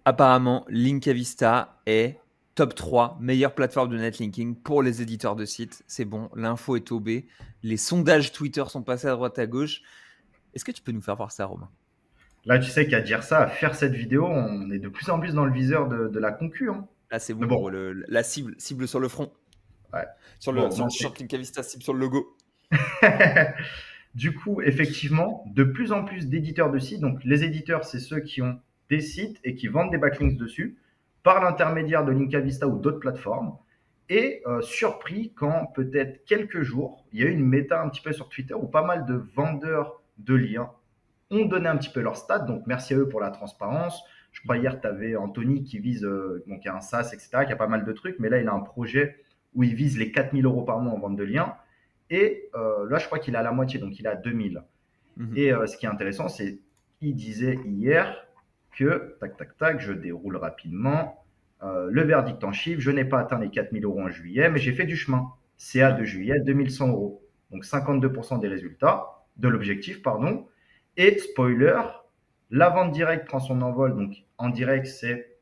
Apparemment, Linkavista est top 3 meilleure plateforme de netlinking pour les éditeurs de sites. C'est bon, l'info est tombée. Les sondages Twitter sont passés à droite à gauche. Est-ce que tu peux nous faire voir ça, Romain? Là, tu sais qu'à dire ça, à faire cette vidéo, on est de plus en plus dans le viseur de la concu, hein. Là, c'est Mais bon, bon, gros. La cible sur le front. ouais. Sur le Bon, sur le non, t-shirt Linkavista, cible sur le logo. Du coup, effectivement, de plus en plus d'éditeurs de sites, donc les éditeurs, c'est ceux qui ont des sites et qui vendent des backlinks dessus, par l'intermédiaire de Linkavista ou d'autres plateformes, et surpris quand peut-être quelques jours, il y a eu une méta un petit peu sur Twitter où pas mal de vendeurs de liens ont donné un petit peu leur stats, donc merci à eux pour la transparence. Je crois hier, tu avais Anthony qui vise, donc il y a un SaaS, etc., qui a pas mal de trucs, mais là, il a un projet où il vise les 4 000 € par mois en vente de liens. Et là, je crois qu'il est à la moitié, donc il est à 2 000. Mhm. Et ce qui est intéressant, c'est qu'il disait hier que, tac, tac, tac, je déroule rapidement, le verdict en chiffres, je n'ai pas atteint les 4 000 € en juillet, mais j'ai fait du chemin. CA de juillet, 2 100 €. Donc 52% des résultats, de l'objectif, pardon. Et spoiler, la vente directe prend son envol. Donc en direct, c'est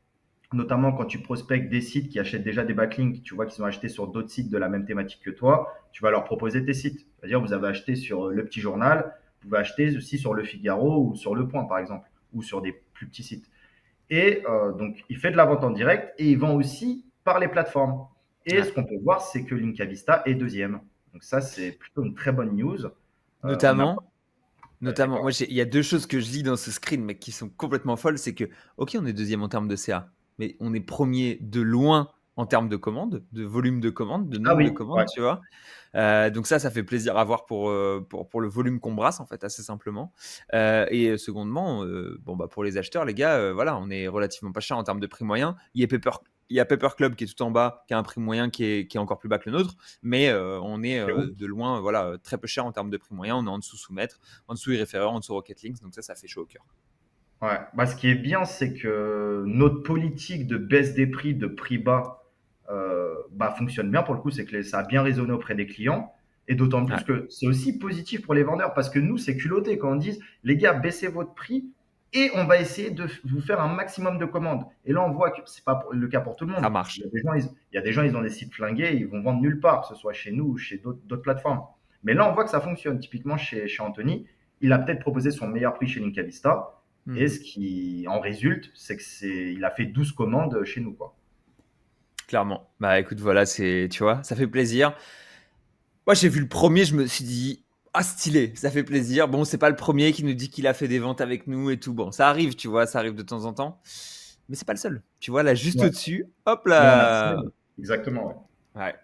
notamment quand tu prospectes des sites qui achètent déjà des backlinks, tu vois qu'ils ont acheté sur d'autres sites de la même thématique que toi, tu vas leur proposer tes sites. C'est-à-dire, vous avez acheté sur Le Petit Journal, vous pouvez acheter aussi sur Le Figaro ou sur Le Point, par exemple, ou sur des plus petits sites. Et donc, il fait de la vente en direct et il vend aussi par les plateformes. Et Ouais. ce qu'on peut voir, c'est que Linkavista est deuxième. Donc ça, c'est plutôt une très bonne news. On a... Notamment, Vas-y, notamment, moi, pardon. il y a deux choses que je lis dans ce screen, mais qui sont complètement folles. C'est que, ok, on est deuxième en termes de CA, mais on est premier de loin en termes de commandes, de volume de commandes, de Ah nombre de oui, commandes, ouais. tu vois. Donc ça fait plaisir à voir pour le volume qu'on brasse, en fait, assez simplement. Et secondement, bon, bah, pour les acheteurs, les gars, voilà, on est relativement pas cher en termes de prix moyen. Il y a Paper Club qui est tout en bas, qui a un prix moyen qui est encore plus bas que le nôtre, mais on est C'est ouf. de loin, voilà, très peu cher en termes de prix moyen. On est en dessous Soumettre, en dessous iRéféreur, en dessous Rocket Links, donc ça fait chaud au cœur. Ouais. Bah, ce qui est bien, c'est que notre politique de baisse des prix, de prix bas, bah, fonctionne bien pour le coup. C'est que ça a bien résonné auprès des clients. Et d'autant plus Ouais. que c'est aussi positif pour les vendeurs parce que nous, c'est culotté quand on dit, les gars, baissez votre prix et on va essayer de vous faire un maximum de commandes. Et là, on voit que c'est pas le cas pour tout le Ça monde. marche. Il y a des gens, ils ont des sites flingués, ils vont vendre nulle part, que ce soit chez nous ou chez d'autres plateformes. Mais là, on voit que ça fonctionne. Typiquement, chez Anthony, il a peut-être proposé son meilleur prix chez Linkavista. Et Mhm. ce qui en résulte, c'est il a fait 12 commandes chez nous, quoi. Clairement. Bah écoute, voilà, tu vois, ça fait plaisir. Moi, j'ai vu le premier, je me suis dit, ah, stylé, ça fait plaisir. Bon, c'est pas le premier qui nous dit qu'il a fait des ventes avec nous et tout. Bon, ça arrive, tu vois, ça arrive de temps en temps. Mais c'est pas le seul. Tu vois, là, juste Ouais. au-dessus, hop Mais on a là. Seb. Exactement, ouais. Ouais,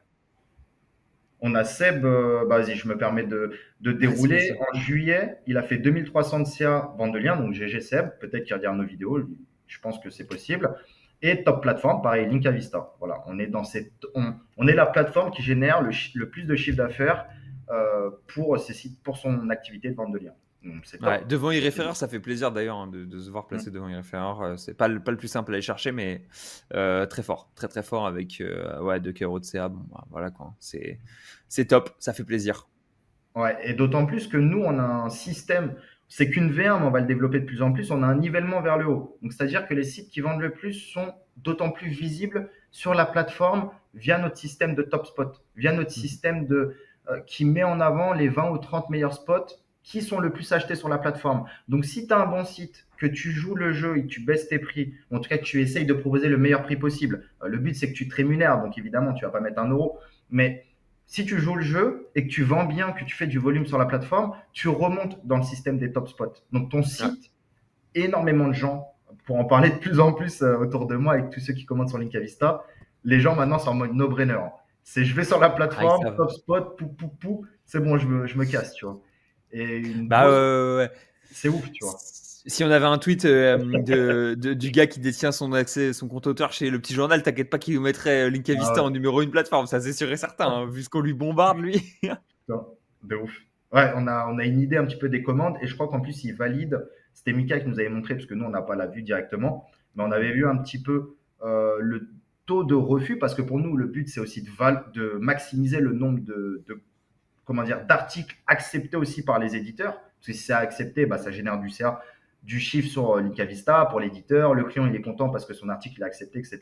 On a Seb, bah, vas-y, je me permets de vas-y, dérouler. vas-y. En juillet, il a fait 2300 de CA vente de liens, donc GG Seb, peut-être qu'il regarde nos vidéos, je pense que c'est possible. Et top plateforme, pareil, Linkavista. Voilà, on est dans on est la plateforme qui génère le plus de chiffre d'affaires pour ses sites, pour son activité de vente de liens. Donc c'est Ouais, top. devant C'est iRéféreur, ça fait plaisir d'ailleurs hein, de se voir Mm. placer devant iRéféreur. C'est pas le plus simple à aller chercher, mais très fort, très très fort avec ouais, 2 € de CA. Bon, bah, voilà quoi. C'est top, ça fait plaisir. Ouais, et d'autant plus que nous, on a un système, c'est qu'une V1, mais on va le développer de plus en plus, on a un nivellement vers le haut. Donc, c'est-à-dire que les sites qui vendent le plus sont d'autant plus visibles sur la plateforme via notre système de top spot, via notre Mhm. système qui met en avant les 20 ou 30 meilleurs spots qui sont le plus achetés sur la plateforme. Donc, si tu as un bon site, que tu joues le jeu et que tu baisses tes prix, en tout cas que tu essayes de proposer le meilleur prix possible, le but c'est que tu te rémunères, donc évidemment tu vas pas mettre 1 €, mais si tu joues le jeu et que tu vends bien, que tu fais du volume sur la plateforme, tu remontes dans le système des top spots. Donc ton Ouais. site, énormément de gens, pour en parler de plus en plus autour de moi avec tous ceux qui commandent sur Linkavista, les gens maintenant sont en mode no-brainer. C'est je vais sur la Ah, ils plateforme, savent. top spot, pou pou pou, c'est bon, je me casse, tu vois. Et une Bah grosse, ouais. c'est ouf, tu vois. Si on avait un tweet du gars qui détient son accès, son compte auteur chez Le Petit Journal, t'inquiète pas qu'il nous mettrait Ah Linkavista ouais, en numéro une plateforme, ça c'est sûr et certain, hein, vu ce qu'on lui bombarde lui. putain, de ouf. Ouais, on a une idée un petit peu des commandes et je crois qu'en plus, ils valident. C'était Mika qui nous avait montré, parce que nous, on n'a pas la vue directement, mais on avait vu un petit peu le taux de refus, parce que pour nous, le but, c'est aussi de maximiser le nombre comment dire, d'articles acceptés aussi par les éditeurs. Parce que si c'est accepté, bah, ça génère du CA. du chiffre sur Linka Vista pour l'éditeur. Le client, il est content parce que son article, il est accepté, etc.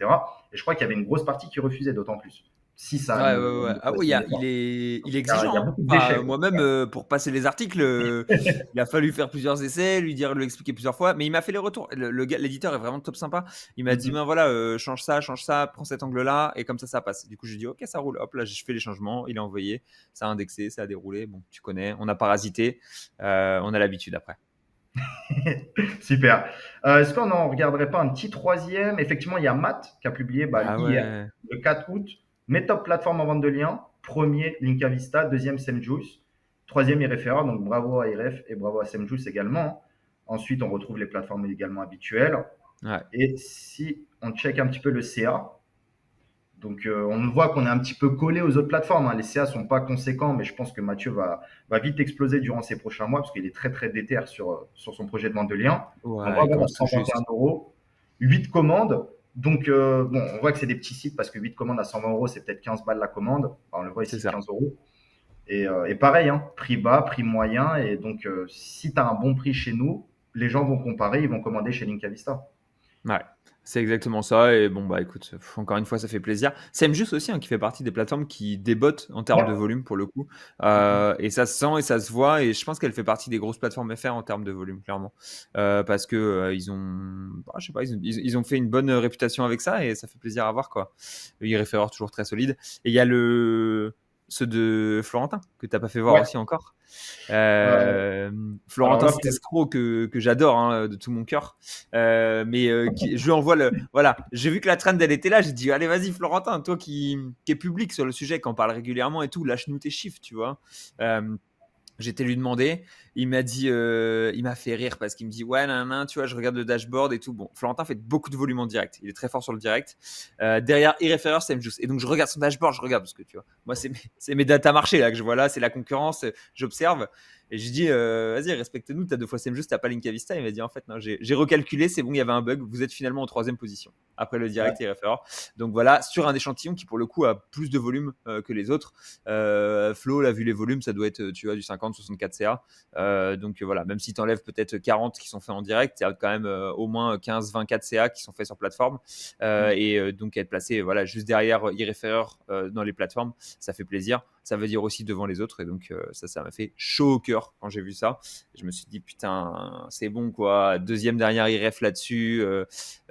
Et je crois qu'il y avait une grosse partie qui refusait, d'autant plus. Si ça Ouais, ne, ouais, ouais. ne Ah oui, fonctionnait pas. il est Il y a exigeant, hein. beaucoup Enfin, d'échecs. moi-même, pour passer les articles, il a fallu faire plusieurs essais, lui expliquer plusieurs fois, mais il m'a fait les retours. L'éditeur est vraiment top sympa. Il m'a dit, ben voilà, change ça, prends cet angle-là, et comme ça passe. Du coup, j'ai dit, ok, ça roule. Hop, là, je fais les changements, il a envoyé, ça a indexé, ça a déroulé. Bon, tu connais, on a parasité, on a l'habitude après. Super. Est-ce qu'on n'en regarderait pas un petit troisième? Effectivement, il y a Matt qui a publié Ah hier, ouais. le 4 août, mes top plateformes en vente de liens. Premier, Linka Vista. Deuxième, Semjuice. Troisième, iReferrer. Donc bravo à iRef et bravo à Semjuice également. Ensuite, on retrouve les plateformes également habituelles. Ouais. Et si on check un petit peu le CA, donc on voit qu'on est un petit peu collé aux autres plateformes, hein. Les CA sont pas conséquents, mais je pense que Mathieu va vite exploser durant ces prochains mois parce qu'il est très très déter sur son projet de vente de liens. On va Ouais, il avoir commence tout 121 juste. euros, 8 commandes. Donc bon, on voit que c'est des petits sites parce que 8 commandes à 120 euros, c'est peut-être 15 balles la commande. Enfin, on le voit C'est ici, ça. 15 euros. Et pareil, hein, prix bas, prix moyen. Et donc si tu as un bon prix chez nous, les gens vont comparer, ils vont commander chez Linka Vista. Ouais, c'est exactement ça. Et bon, bah écoute, encore une fois, ça fait plaisir. Semjus aussi, hein, qui fait partie des plateformes qui débotent en termes de Ouais. volume pour le coup. Mhm. Et ça se sent et ça se voit. Et je pense qu'elle fait partie des grosses plateformes FR en termes de volume, clairement. Parce que ils ont, bah, je sais pas, ils ont fait une bonne réputation avec ça et ça fait plaisir à voir, quoi. iReferrer toujours très solide. Et il y a ceux de Florentin que t'as pas fait voir Ouais. aussi encore. Euh, alors Florentin, là, cet escroc que j'adore, hein, de tout mon cœur. Mais je lui envoie le. Voilà, j'ai vu que la trend elle était là. J'ai dit, allez, vas-y, Florentin, toi qui est public sur le sujet, qui en parle régulièrement et tout, lâche-nous tes chiffres, tu vois. J'étais lui demander, il m'a dit, il m'a fait rire parce qu'il me dit ouais, nan, tu vois, je regarde le dashboard et tout. Bon, Florentin fait beaucoup de volume en direct, il est très fort sur le direct. Derrière iReferrer, c'est Juice. Et donc je regarde son dashboard, je regarde parce que tu vois, moi c'est mes data marchés là que je vois là, c'est la concurrence, j'observe. Et je dis, vas-y, respecte-nous, t'as 2 fois Semjuice, t'as pas Linka Vista. Il m'a dit, en fait, non, j'ai recalculé, c'est bon, il y avait un bug, vous êtes finalement en 3e position, après le direct et iReferrer. Donc voilà, sur un échantillon qui, pour le coup, a plus de volume que les autres. Flo, là, vu les volumes, ça doit être, tu vois, du 50-64 CA. Donc voilà, même si tu enlèves peut-être 40 qui sont faits en direct, il y a quand même au moins 15-24 CA qui sont faits sur plateforme. Et donc être placé voilà, juste derrière iReferrer dans les plateformes, ça fait plaisir. Ça veut dire aussi devant les autres. Et donc ça m'a fait chaud au cœur quand j'ai vu ça. Je me suis dit, putain, c'est bon, quoi. 2e derrière iRef là-dessus.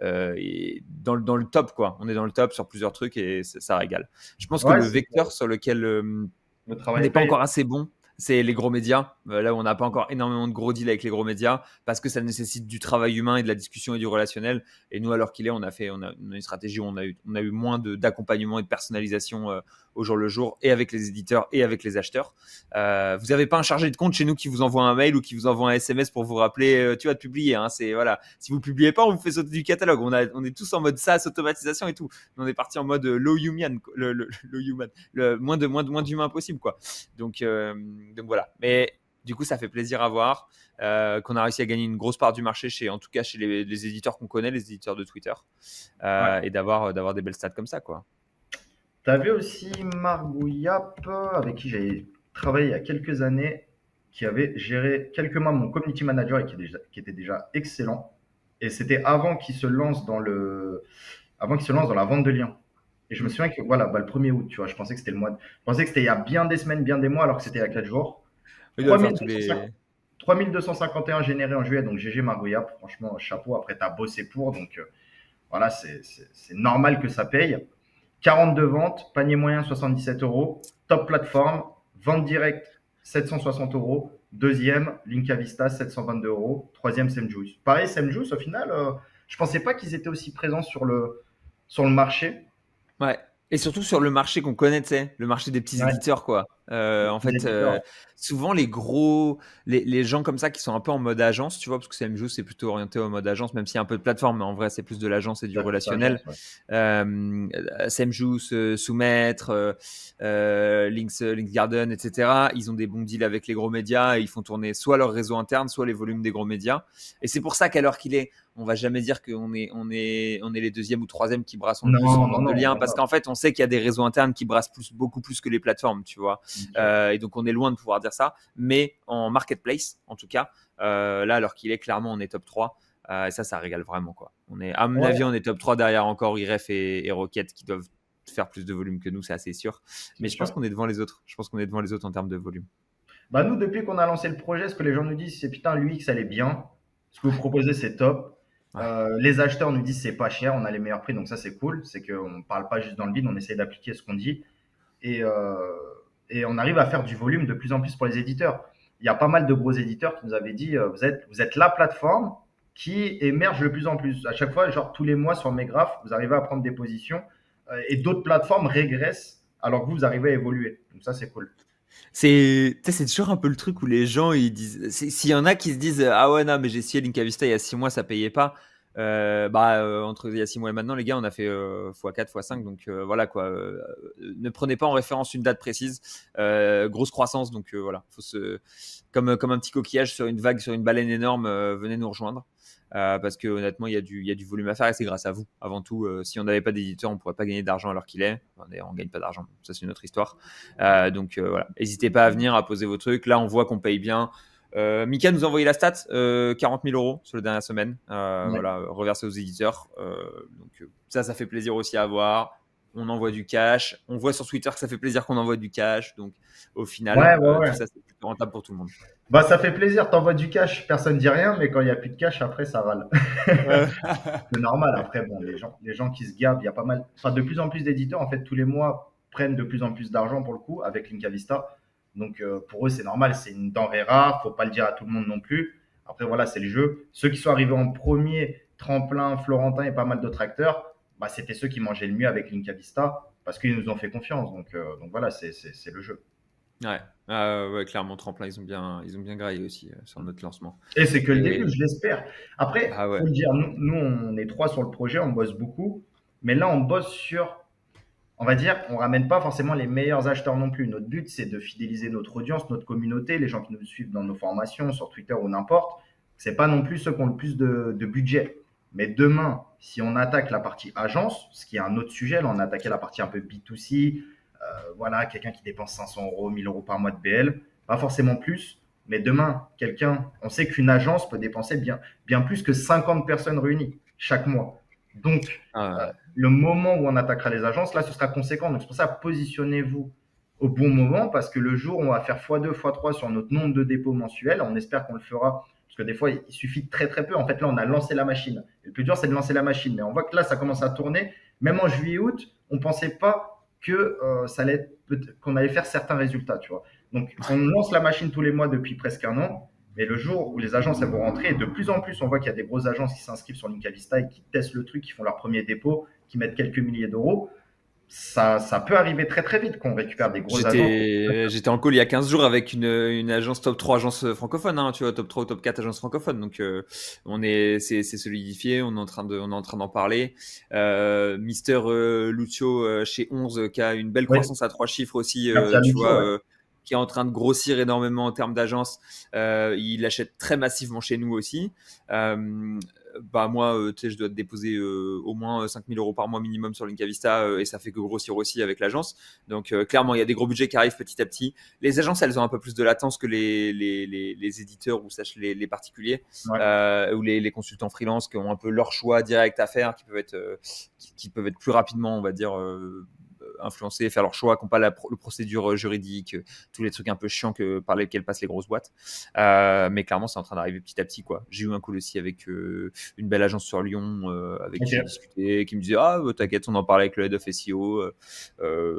Et dans le top, quoi. On est dans le top sur plusieurs trucs et ça régale. Je pense que ouais, le vecteur sur lequel le on travail n'est pas paye. encore assez bon, c'est les gros médias. Là où on n'a pas encore énormément de gros deals avec les gros médias, parce que ça nécessite du travail humain et de la discussion et du relationnel. Et nous, alors qu'il est, on a une stratégie où on a eu moins d'accompagnement et de personnalisation au jour le jour, et avec les éditeurs et avec les acheteurs. Vous n'avez pas un chargé de compte chez nous qui vous envoie un mail ou qui vous envoie un SMS pour vous rappeler, tu vas te publier. Hein, voilà. Si vous ne publiez pas, on vous fait sauter du catalogue. On est tous en mode SaaS, automatisation et tout. On est parti en mode low human, low human, le moins d'humain possible, quoi. Donc voilà. Mais du coup, ça fait plaisir à voir qu'on a réussi à gagner une grosse part du marché en tout cas chez les éditeurs qu'on connaît, les éditeurs de Twitter, Ouais. et d'avoir des belles stats comme ça, quoi. Tu avais aussi Margouillap, avec qui j'ai travaillé il y a quelques années, qui avait géré quelques mois mon community manager et qui était déjà excellent. Et c'était avant qu'il se lance dans la vente de liens. Et je me Mm. souviens que voilà, le 1er août, tu vois, je pensais que c'était le mois. Je pensais que c'était il y a bien des semaines, bien des mois, alors que c'était il y a 4 jours. Il doit le faire tous les. 3251 générés en juillet, donc GG Margouillap, franchement, chapeau. Après, tu as bossé pour, donc voilà, c'est normal que ça paye. 42 ventes, panier moyen 77 euros, top plateforme, vente directe 760 euros, deuxième Linka Vista 722 euros, troisième Semjuice. Pareil, Semjuice, au final, je ne pensais pas qu'ils étaient aussi présents sur le marché. Ouais. Et surtout sur le marché qu'on connaît, tu sais, le marché des petits Ouais, éditeurs, quoi. les En petits fait, éditeurs. souvent les gens comme ça qui sont un peu en mode agence, tu vois, parce que CMJO c'est plutôt orienté au mode agence, même s'il y a un peu de plateforme, mais en vrai c'est plus de l'agence et du Ça plus relationnel. agence, ouais. CMJO, Soumettre, Links Garden, etc. Ils ont des bons deals avec les gros médias et ils font tourner soit leur réseau interne, soit les volumes des gros médias. Et c'est pour ça qu'à l'heure qu'il est, on va jamais dire qu'on est les deuxièmes ou troisièmes qui brassons le plus Non, en non, nombre de non, liens, non, parce non. qu'en fait, on sait qu'il y a des réseaux internes qui brassent beaucoup plus que les plateformes, tu vois. Ok. Et donc, on est loin de pouvoir dire ça. Mais en marketplace, en tout cas, là, alors qu'il est clairement, on est top 3. Et ça régale vraiment, quoi. À mon avis, Ouais, on est top 3 derrière encore Iref et Rocket qui doivent faire plus de volume que nous, c'est assez sûr. Mais c'est je pense sûr. qu'on est devant les autres. Je pense qu'on est devant les autres en termes de volume. Bah, nous, depuis qu'on a lancé le projet, ce que les gens nous disent, c'est putain, l'UX, elle est bien. Ce que vous proposez, c'est top. Ouais. Les acheteurs nous disent c'est pas cher, on a les meilleurs prix, donc ça, c'est cool. C'est qu'on ne parle pas juste dans le vide, on essaie d'appliquer ce qu'on dit. Et, euh, et on arrive à faire du volume de plus en plus pour les éditeurs. Il y a pas mal de gros éditeurs qui nous avaient dit vous êtes la plateforme qui émerge de plus en plus. À chaque fois, genre tous les mois sur mes graphes, vous arrivez à prendre des positions et d'autres plateformes régressent alors que vous arrivez à évoluer. Donc ça, c'est cool. C'est toujours un peu le truc où les gens ils disent, s'il y en a qui se disent ah ouais non mais j'ai essayé Link Vista il y a 6 mois ça payait pas, entre il y a 6 mois et maintenant les gars on a fait x4 x5 donc voilà quoi, ne prenez pas en référence une date précise, grosse croissance donc voilà faut comme un petit coquillage sur une vague sur une baleine énorme, venez nous rejoindre. Parce que honnêtement, il y a du volume à faire et c'est grâce à vous. Avant tout, si on n'avait pas d'éditeur, on ne pourrait pas gagner d'argent alors qu'il est. Enfin, d'ailleurs, on ne gagne pas d'argent. Ça, c'est une autre histoire. Donc voilà, n'hésitez pas à venir, à poser vos trucs. Là, on voit qu'on paye bien. Mika nous a envoyé la stat, 40 000 euros sur la dernière semaine. Ouais. Voilà, reversé aux éditeurs. Donc ça fait plaisir aussi à voir. On envoie du cash. On voit sur Twitter que ça fait plaisir qu'on envoie du cash. Donc au final, Ouais, ouais, tout ouais. ça, c'est plutôt rentable pour tout le monde. Bah, ça fait plaisir, t'envoies du cash, personne ne dit rien, mais quand il n'y a plus de cash, après, ça râle. Ouais. C'est normal. Après, bon, les gens qui se gavent, il y a pas mal, enfin, de plus en plus d'éditeurs, en fait, tous les mois, prennent de plus en plus d'argent pour le coup avec Linkavista. Donc, pour eux, c'est normal, c'est une denrée rare, faut pas le dire à tout le monde non plus. Après, voilà, c'est le jeu. Ceux qui sont arrivés en premier, Tremplin, Florentin et pas mal d'autres acteurs, bah, c'était ceux qui mangeaient le mieux avec Linkavista parce qu'ils nous ont fait confiance. Donc voilà, c'est le jeu. Ouais, ouais, clairement, Tremplin, ils ont bien graillé aussi sur notre lancement. Et c'est que le début, Et je l'espère. Après, ah ouais, faut le dire, nous, on est trois sur le projet, on bosse beaucoup, mais là, on bosse sur, on va dire, on ramène pas forcément les meilleurs acheteurs non plus. Notre but, c'est de fidéliser notre audience, notre communauté, les gens qui nous suivent dans nos formations, sur Twitter ou n'importe. C'est pas non plus ceux qui ont le plus de budget. Mais demain, si on attaque la partie agence, ce qui est un autre sujet, là, on a attaqué la partie un peu B2C, voilà, quelqu'un qui dépense 500 euros, 1000 euros par mois de BL, pas forcément plus. Mais demain, quelqu'un, on sait qu'une agence peut dépenser bien plus que 50 personnes réunies chaque mois. Donc, ah, le moment où on attaquera les agences, là, ce sera conséquent. Donc, c'est pour ça, positionnez-vous au bon moment parce que le jour où on va faire x2, x3 sur notre nombre de dépôts mensuels, on espère qu'on le fera parce que des fois, il suffit de très très peu. En fait, là, on a lancé la machine. Et le plus dur, c'est de lancer la machine. Mais on voit que là, ça commence à tourner. Même en juillet, août, on ne pensait pas que ça allait qu'on allait faire certains résultats, tu vois. Donc, on lance la machine tous les mois depuis presque un an. Mais le jour où les agences elles vont rentrer, et de plus en plus, on voit qu'il y a des grosses agences qui s'inscrivent sur Linkavista et qui testent le truc, qui font leur premier dépôt, qui mettent quelques milliers d'euros. Ça peut arriver très très vite qu'on récupère des grosses agences. j'étais en call il y a 15 jours avec une agence top 3 agence francophone, hein, tu vois, top 3 ou top 4 agences francophones. Donc, c'est solidifié, on est en train d'en parler. Mister Lucio chez 11 qui a une belle Oui, croissance à 3 chiffres aussi, merci à tu Lucio, vois, ouais. qui est en train de grossir énormément en termes d'agence. Il achète très massivement chez nous aussi. Bah moi, tu sais, je dois te déposer au moins 5 000 euros par mois minimum sur Linkavista et ça fait que grossir aussi avec l'agence. Donc clairement, il y a des gros budgets qui arrivent petit à petit. Les agences, elles ont un peu plus de latence que les éditeurs ou les particuliers Ouais. ou les consultants freelance qui ont un peu leur choix direct à faire, qui peuvent être plus rapidement, on va dire, influencer, faire leur choix, qui n'ont pas la procédure juridique, tous les trucs un peu chiants par lesquels passent les grosses boîtes. Mais clairement, c'est en train d'arriver petit à petit, quoi. J'ai eu un call aussi avec une belle agence sur Lyon avec qui j'ai Ok. discuté, qui me disait ah t'inquiète, on en parlait avec le head of SEO,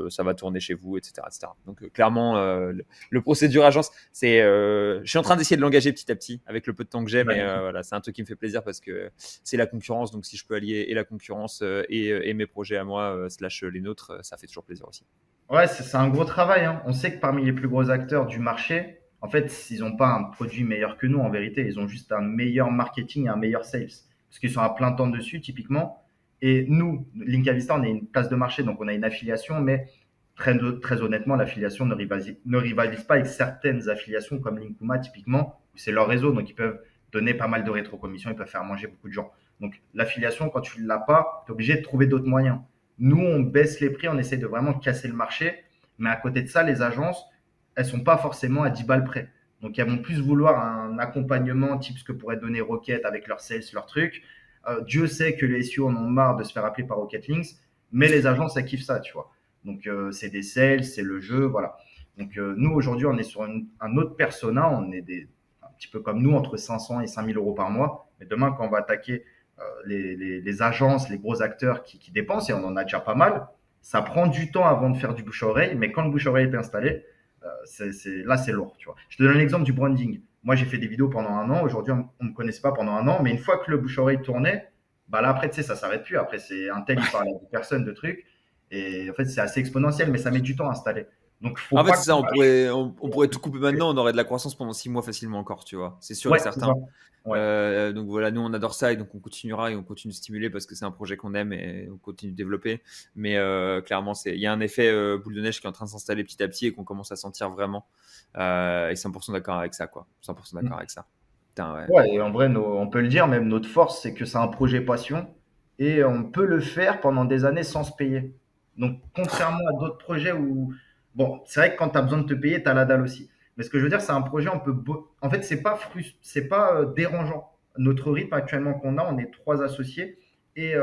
ça va tourner chez vous, etc., etc. Donc clairement, le procédure agence, je suis en train d'essayer de l'engager petit à petit avec le peu de temps que j'ai, mais Magnifique. voilà, c'est un truc qui me fait plaisir parce que c'est la concurrence, donc si je peux allier et la concurrence et mes projets à moi slash les nôtres, ça fait toujours plaisir aussi. Ouais, c'est un gros travail, hein. On sait que parmi les plus gros acteurs du marché, en fait, ils n'ont pas un produit meilleur que nous en vérité. Ils ont juste un meilleur marketing et un meilleur sales. Parce qu'ils sont à plein temps dessus, typiquement. Et nous, Linkavista, on est une place de marché, donc on a une affiliation, mais très honnêtement, l'affiliation ne rivalise pas avec certaines affiliations comme Linkuma, typiquement, où c'est leur réseau, donc ils peuvent donner pas mal de rétrocommissions, ils peuvent faire manger beaucoup de gens. Donc, l'affiliation, quand tu ne l'as pas, tu es obligé de trouver d'autres moyens. Nous, on baisse les prix, on essaie de vraiment casser le marché. Mais à côté de ça, les agences, elles sont pas forcément à 10 balles près. Donc, elles vont plus vouloir un accompagnement type ce que pourrait donner Rocket avec leurs sales, leurs trucs. Dieu sait que les SEO en ont marre de se faire appeler par Rocket Links, mais les agences, elles kiffent ça, tu vois. Donc, c'est des sales, c'est le jeu, voilà. Donc, nous, aujourd'hui, on est sur un autre persona. On est un petit peu comme nous, entre 500 et 5000 euros par mois. Mais demain, quand on va attaquer les agences, les gros acteurs qui dépensent, et on en a déjà pas mal, ça prend du temps avant de faire du bouche-oreille. Mais quand le bouche-oreille est installé, là, c'est lourd, tu vois. Je te donne l'exemple du branding. Moi, j'ai fait des vidéos pendant un an. Aujourd'hui, on ne me connaissait pas pendant un an. Mais une fois que le bouche-oreille tournait, bah là, après, tu sais, ça s'arrête plus. Après, c'est un tel, il parle à des personnes, de trucs. Et en fait, c'est assez exponentiel, mais ça met du temps à installer. Donc, faut En fait, pas c'est que. ça, on pourrait tout couper maintenant, on aurait de la croissance pendant 6 mois facilement encore, tu vois. C'est sûr et Ouais, c'est ça. certain. Ouais. Donc voilà, nous on adore ça et donc on continuera et on continue de stimuler parce que c'est un projet qu'on aime et on continue de développer. Mais clairement, il y a un effet boule de neige qui est en train de s'installer petit à petit et qu'on commence à sentir vraiment. Et 100% d'accord avec ça, quoi. 100% d'accord avec ça. Putain, ouais. Ouais, et en vrai, on peut le dire, même notre force, c'est que c'est un projet passion et on peut le faire pendant des années sans se payer. Donc, contrairement à d'autres projets où, bon, c'est vrai que quand tu as besoin de te payer, tu as la dalle aussi. Mais ce que je veux dire, c'est un projet, en fait, c'est pas dérangeant. Notre rythme actuellement qu'on a, on est trois associés et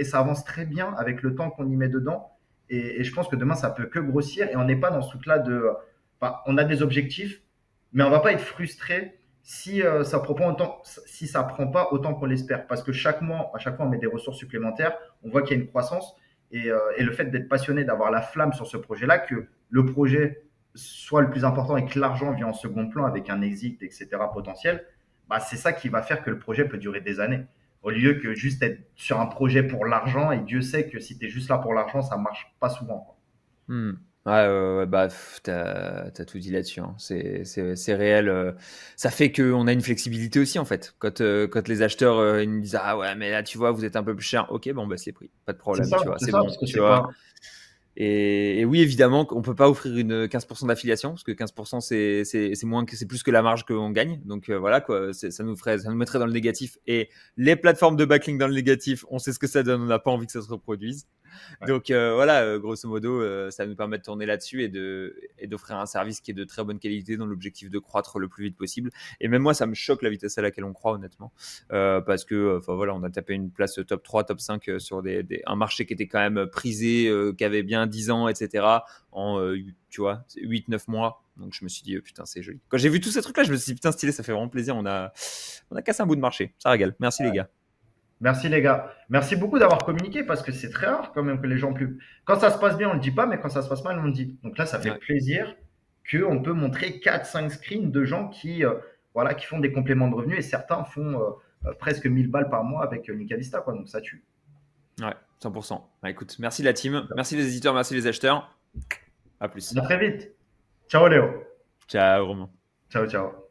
ça avance très bien avec le temps qu'on y met dedans. Et je pense que demain, ça peut que grossir et on n'est pas dans ce truc-là enfin, on a des objectifs, mais on va pas être frustré si ça prend pas autant, si ça prend pas autant qu'on l'espère, parce que à chaque fois, on met des ressources supplémentaires, on voit qu'il y a une croissance et le fait d'être passionné, d'avoir la flamme sur ce projet-là, que le projet soit le plus important et que l'argent vient en second plan avec un exit, etc. potentiel, bah, c'est ça qui va faire que le projet peut durer des années. Au lieu que juste être sur un projet pour l'argent, et Dieu sait que si tu es juste là pour l'argent, ça marche pas souvent, quoi. Hmm. Ouais, ouais, bah, t'as tout dit là-dessus, hein. C'est réel. Ça fait qu'on a une flexibilité aussi, en fait. Quand les acheteurs ils nous disent ah ouais, mais là, tu vois, vous êtes un peu plus cher. Ok, bon, bah, c'est pris. Pas de problème, tu vois, C'est c'est ça, bon, parce que tu c'est vois. pas. Et oui, évidemment, on peut pas offrir une 15% d'affiliation parce que 15% c'est plus que la marge qu'on gagne. Donc voilà quoi, ça nous mettrait dans le négatif. Et les plateformes de backlink dans le négatif, on sait ce que ça donne. On n'a pas envie que ça se reproduise. Ouais. Donc voilà, grosso modo, ça nous permet de tourner là-dessus et d'offrir un service qui est de très bonne qualité dans l'objectif de croître le plus vite possible. Et même moi, ça me choque la vitesse à laquelle on croît, honnêtement, parce que, enfin voilà, on a tapé une place top 3, top 5 sur un marché qui était quand même prisé, qui avait bien 10 ans, etc. En, tu vois, 8-9 mois. Donc je me suis dit, putain, c'est joli. Quand j'ai vu tous ces trucs-là, je me suis dit, putain, stylé, ça fait vraiment plaisir. On a cassé un bout de marché. Ça régale. Merci les gars. Merci les gars. Merci beaucoup d'avoir communiqué parce que c'est très rare quand même que les gens plus. Quand ça se passe bien, on ne le dit pas, mais quand ça se passe mal, on le dit. Donc là, ça fait Ouais. plaisir qu'on peut montrer 4-5 screens de gens voilà, qui font des compléments de revenus et certains font presque 1000 balles par mois avec Nika Vista, quoi. Donc ça tue. Ouais, 100%. Bah, écoute, merci la team, merci les éditeurs, merci les acheteurs. À plus. À très vite. Ciao Léo. Ciao, Romain. Ciao, ciao.